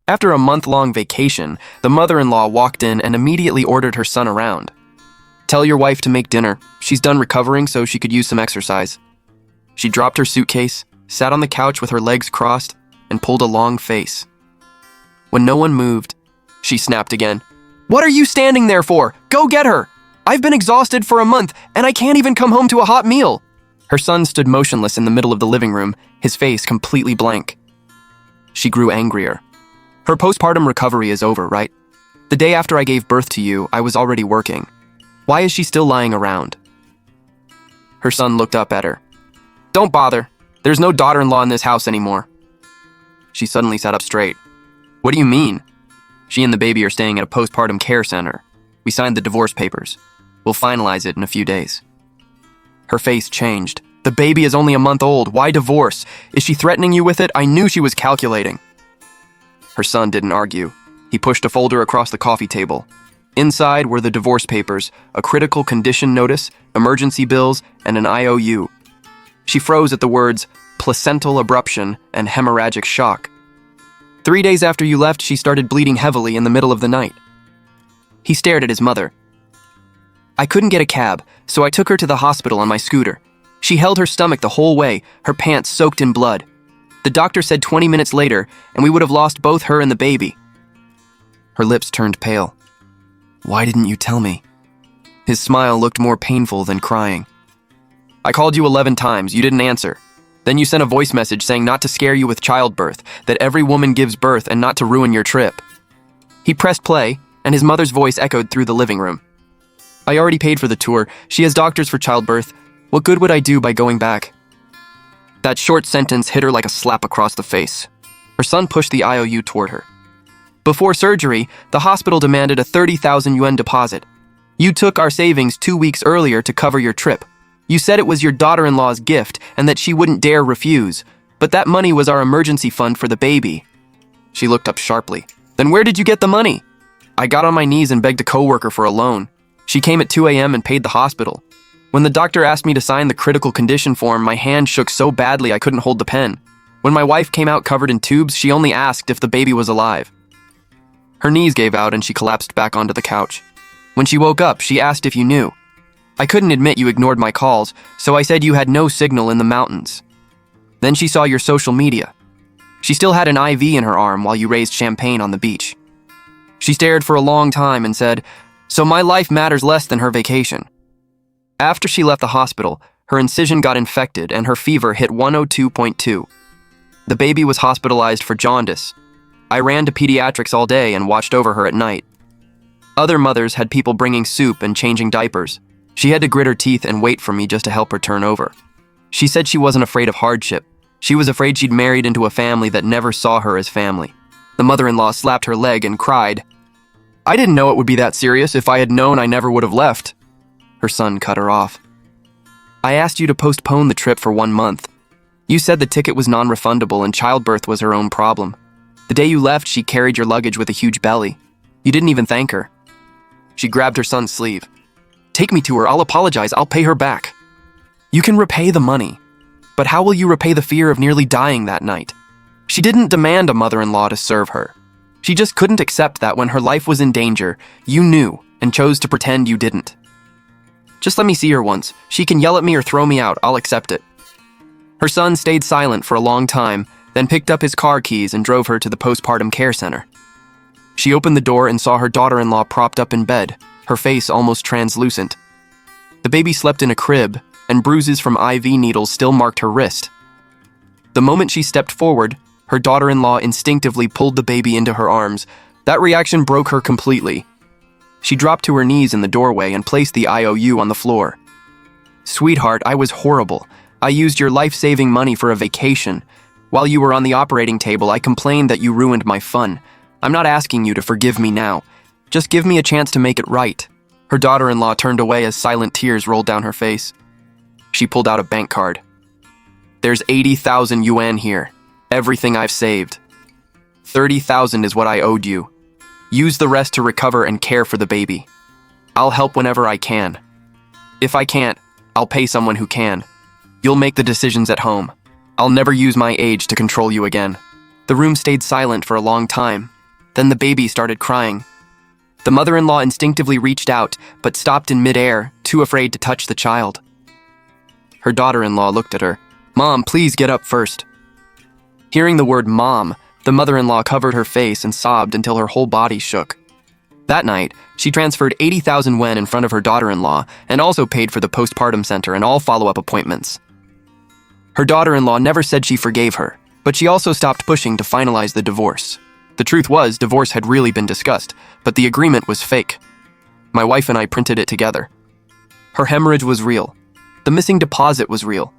After a month-long vacation, the mother-in-law walked in and immediately ordered her son around. "Tell your wife to make dinner. She's done recovering so she could use some exercise." She dropped her suitcase, sat on the couch with her legs crossed, and pulled a long face. When no one moved, she snapped again. "What are you standing there for? Go get her! I've been exhausted for a month, and I can't even come home to a hot meal." Her son stood motionless in the middle of the living room, his face completely blank. She grew angrier. "Her postpartum recovery is over, right? The day after I gave birth to you, I was already working. Why is she still lying around?" Her son looked up at her. "Don't bother. There's no daughter-in-law in this house anymore." She suddenly sat up straight. "What do you mean? She and the baby are staying at a postpartum care center. We signed the divorce papers. We'll finalize it in a few days." Her face changed. "The baby is only a month old. Why divorce? Is she threatening you with it? I knew she was calculating." Her son didn't argue. He pushed a folder across the coffee table. Inside were the divorce papers, a critical condition notice, emergency bills, and an IOU. She froze at the words placental abruption and hemorrhagic shock. 3 days after you left, she started bleeding heavily in the middle of the night." He stared at his mother. "I couldn't get a cab, so I took her to the hospital on my scooter. She held her stomach the whole way, her pants soaked in blood. The doctor said 20 minutes later, and we would have lost both her and the baby." Her lips turned pale. "Why didn't you tell me?" His smile looked more painful than crying. "I called you 11 times, you didn't answer. Then you sent a voice message saying not to scare you with childbirth, that every woman gives birth and not to ruin your trip." He pressed play, and his mother's voice echoed through the living room. "I already paid for the tour. She has doctors for childbirth. What good would I do by going back?" That short sentence hit her like a slap across the face. Her son pushed the IOU toward her. "Before surgery, the hospital demanded a 30,000 yuan deposit. You took our savings 2 weeks earlier to cover your trip. You said it was your daughter-in-law's gift and that she wouldn't dare refuse, but that money was our emergency fund for the baby." She looked up sharply. "Then where did you get the money?" "I got on my knees and begged a coworker for a loan. She came at 2 a.m. and paid the hospital. When the doctor asked me to sign the critical condition form, my hand shook so badly I couldn't hold the pen. When my wife came out covered in tubes, she only asked if the baby was alive." Her knees gave out and she collapsed back onto the couch. "When she woke up, she asked if you knew. I couldn't admit you ignored my calls, so I said you had no signal in the mountains. Then she saw your social media. She still had an IV in her arm while you raised champagne on the beach. She stared for a long time and said, 'So my life matters less than her vacation.' After she left the hospital, her incision got infected and her fever hit 102.2. The baby was hospitalized for jaundice. I ran to pediatrics all day and watched over her at night. Other mothers had people bringing soup and changing diapers. She had to grit her teeth and wait for me just to help her turn over. She said she wasn't afraid of hardship. She was afraid she'd married into a family that never saw her as family." The mother-in-law slapped her leg and cried. "I didn't know it would be that serious. If I had known, I never would have left." Her son cut her off. "I asked you to postpone the trip for 1 month. You said the ticket was non-refundable and childbirth was her own problem. The day you left, she carried your luggage with a huge belly. You didn't even thank her." She grabbed her son's sleeve. "Take me to her. I'll apologize. I'll pay her back." "You can repay the money, but how will you repay the fear of nearly dying that night? She didn't demand a mother-in-law to serve her. She just couldn't accept that when her life was in danger, you knew and chose to pretend you didn't. Just let me see her once. She can yell at me or throw me out. I'll accept it." Her son stayed silent for a long time, then picked up his car keys and drove her to the postpartum care center. She opened the door and saw her daughter-in-law propped up in bed, her face almost translucent. The baby slept in a crib, and bruises from IV needles still marked her wrist. The moment she stepped forward, her daughter-in-law instinctively pulled the baby into her arms. That reaction broke her completely. She dropped to her knees in the doorway and placed the IOU on the floor. "Sweetheart, I was horrible. I used your life-saving money for a vacation. While you were on the operating table, I complained that you ruined my fun. I'm not asking you to forgive me now. Just give me a chance to make it right." Her daughter-in-law turned away as silent tears rolled down her face. She pulled out a bank card. "There's 80,000 yuan here. Everything I've saved. 30,000 is what I owed you. Use the rest to recover and care for the baby. I'll help whenever I can. If I can't, I'll pay someone who can. You'll make the decisions at home. I'll never use my age to control you again." The room stayed silent for a long time. Then the baby started crying. The mother-in-law instinctively reached out, but stopped in midair, too afraid to touch the child. Her daughter-in-law looked at her. "Mom, please get up first." Hearing the word mom, the mother-in-law covered her face and sobbed until her whole body shook. That night, she transferred 80,000 yen in front of her daughter-in-law and also paid for the postpartum center and all follow-up appointments. Her daughter-in-law never said she forgave her, but she also stopped pushing to finalize the divorce. The truth was, divorce had really been discussed, but the agreement was fake. My wife and I printed it together. Her hemorrhage was real. The missing deposit was real.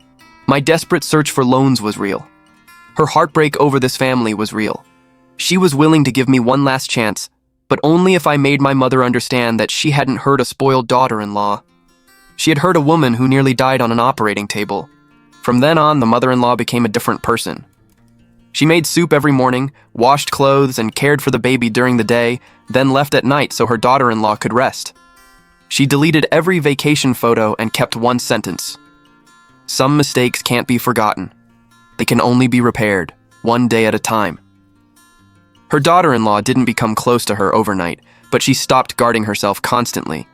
My desperate search for loans was real. Her heartbreak over this family was real. She was willing to give me one last chance, but only if I made my mother understand that she hadn't hurt a spoiled daughter-in-law. She had hurt a woman who nearly died on an operating table. From then on, the mother-in-law became a different person. She made soup every morning, washed clothes, and cared for the baby during the day, then left at night so her daughter-in-law could rest. She deleted every vacation photo and kept one sentence: "Some mistakes can't be forgotten. They can only be repaired, one day at a time." Her daughter-in-law didn't become close to her overnight, but she stopped guarding herself constantly.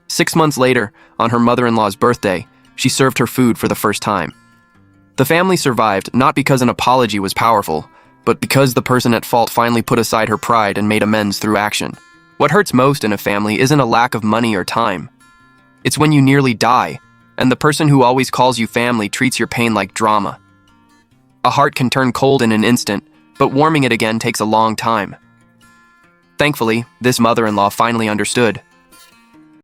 6 months later, on her mother-in-law's birthday, she served her food for the first time. The family survived not because an apology was powerful, but because the person at fault finally put aside her pride and made amends through action. What hurts most in a family isn't a lack of money or time. It's when you nearly die, and the person who always calls you family treats your pain like drama. A heart can turn cold in an instant, but warming it again takes a long time. Thankfully, this mother-in-law finally understood.